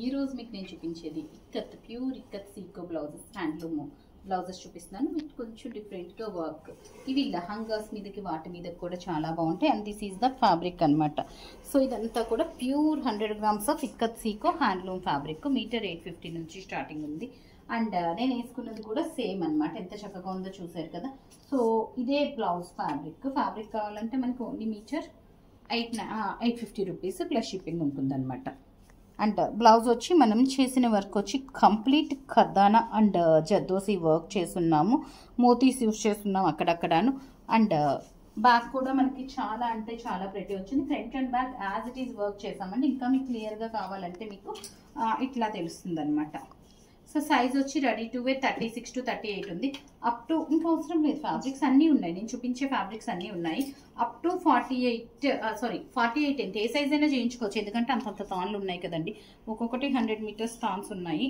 ఈ రోజు మీకు నేను చూపించేది ఇక్కత్ ప్యూర్ ఇక్కత్ సీకో బ్లౌజెస్ హ్యాండ్లూమ్ బ్లౌజెస్ చూపిస్తున్నాను. విత్ కొంచెం డిఫరెంట్గా వర్క్. ఇవి లహంగాస్ మీదకి వాటి మీద కూడా చాలా బాగుంటాయి. And this is the fabric అనమాట. సో ఇదంతా కూడా ప్యూర్ 100 grams ఆఫ్ ఇక్కత్ సీకో హ్యాండ్లూమ్ ఫ్యాబ్రిక్. మీటర్ 850 నుంచి స్టార్టింగ్ ఉంది. అండ్ నేను వేసుకున్నది కూడా సేమ్ అనమాట. ఎంత చక్కగా ఉందో చూసారు కదా. సో ఇదే బ్లౌజ్ ఫ్యాబ్రిక్ కావాలంటే మనకు only metre 850 rupees plus shipping ఉంటుందన్నమాట. అండ్ బ్లౌజ్ వచ్చి మనం చేసిన వర్క్ వచ్చి కంప్లీట్ ఖర్దానా అండ్ జద్దోసి వర్క్ చేస్తున్నాము. మోతీస్ యూస్ చేస్తున్నాము అక్కడక్కడాను. అండ్ బ్యాక్ కూడా మనకి చాలా అంటే చాలా ప్రెటీ వచ్చింది. Front and back as it is work చేసామండి. ఇంకా మీకు క్లియర్గా కావాలంటే మీకు ఇట్లా తెలుస్తుంది అనమాట. సో సైజ్ వచ్చి రెడీ టు వేర్ 36 to 38 ఉంది. అప్ టు ఇంకా అవసరం లేదు, ఫ్యాబ్రిక్స్ అన్నీ ఉన్నాయి. నేను చూపించే ఫ్యాబ్రిక్స్ అన్నీ ఉన్నాయి. అప్ టు 48 ఎంత ఏ సైజ్ అయినా చేయించుకోవచ్చు. ఎందుకంటే అంతంత తాన్లు ఉన్నాయి కదండి. ఒక్కొక్కటి 100 meters తాన్స్ ఉన్నాయి.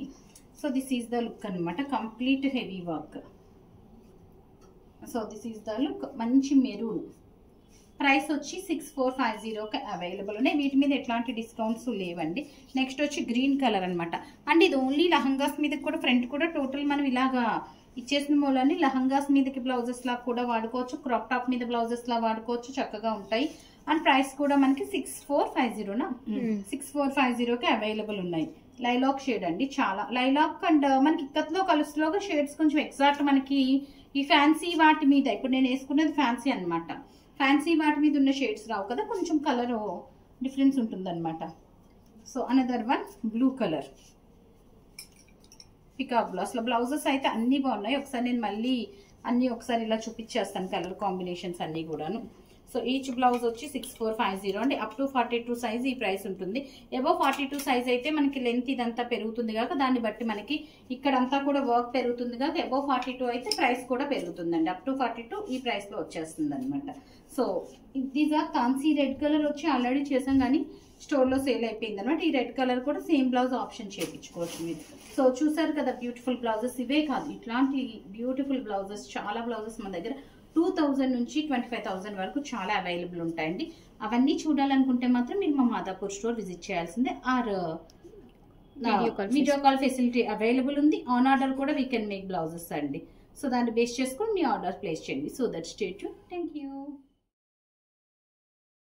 So this is the look అనమాట. Complete heavy work. So this is the look. మంచి మెరూన్. ప్రైస్ వచ్చి 6450కి అవైలబుల్ ఉన్నాయి. వీటి మీద ఎట్లాంటి డిస్కౌంట్స్ లేవండి. నెక్స్ట్ వచ్చి గ్రీన్ కలర్ అనమాట. అండ్ ఇది ఓన్లీ లహంగాస్ మీద కూడా ఫ్రంట్ కూడా టోటల్ మనం ఇలాగా ఇచ్చేసిన మూలని లహంగాస్ మీదకి బ్లౌజెస్ లా కూడా వాడుకోవచ్చు. క్రాప్ టాప్ మీద బ్లౌజెస్ లా వాడుకోవచ్చు. చక్కగా ఉంటాయి. అండ్ ప్రైస్ కూడా మనకి 6450కి అవైలబుల్ ఉన్నాయి. లైలాక్ షేడ్ అండి. చాలా లైలాక్ అండ్ మనకి ఇక్కత్లో కలుస్తులోగా షేడ్స్ కొంచెం ఎగ్జాక్ట్ మనకి ఈ ఫ్యాన్సీ వాటి మీద ఇప్పుడు నేను వేసుకున్నది ఫ్యాన్సీ అనమాట. ఫ్యాన్సీ వాటి మీద ఉన్న షేడ్స్ రావు కదా, కొంచెం కలర్ డిఫరెన్స్ ఉంటుందన్నమాట. So another one blue colour peacock blouse. అసలు బ్లౌజెస్ అయితే అన్నీ బాగున్నాయి. ఒకసారి నేను మళ్ళీ అన్నీ ఒకసారి ఇలా చూపించేస్తాను కలర్ కాంబినేషన్స్ అన్నీ కూడాను. సో ఈచ్ బ్లౌజ్ వచ్చి 6450 అండి. అప్ టు 42 సైజ్ ఈ ప్రైస్ ఉంటుంది. అబవ్ 42 సైజ్ అయితే మనకి లెంత్ ఇదంతా పెరుగుతుంది కాక దాన్ని బట్టి మనకి ఇక్కడంతా కూడా వర్క్ పెరుగుతుంది కాక అబవ్ 42 అయితే ప్రైస్ కూడా పెరుగుతుందండి. అప్ టు 42 ఈ ప్రైస్ లో వచ్చేస్తుంది అనమాట. సో దీస్ ఆర్ కాన్సీ రెడ్ కలర్ వచ్చి ఆల్రెడీ చేసాం కానీ స్టోర్ లో సేల్ అయిపోయింది అనమాట. ఈ రెడ్ కలర్ కూడా సేమ్ బ్లౌజ్ ఆప్షన్ చేయించుకోవచ్చు మీరు. సో చూసారు కదా బ్యూటిఫుల్ బ్లౌజెస్. ఇవే కాదు ఇట్లాంటి బ్యూటిఫుల్ బ్లౌజెస్ చాలా బ్లౌజెస్ మన దగ్గర 2000 నుంచి 25,000 వరకు చాలా అవైలబుల్ ఉంటాయండి. అవన్నీ చూడాలనుకుంటే మాత్రం మీరు మా మాదాపూర్ స్టోర్ విజిట్ చేయాల్సిందే. Or video call facility available ఉంది. ఆన్ ఆర్డర్ కూడా వీ కెన్ మేక్ బ్లౌజెస్ అండి. సో దాన్ని బేస్ చేసుకొని మీ ఆర్డర్ ప్లేస్ చేయండి. So that stay tune. Thank you.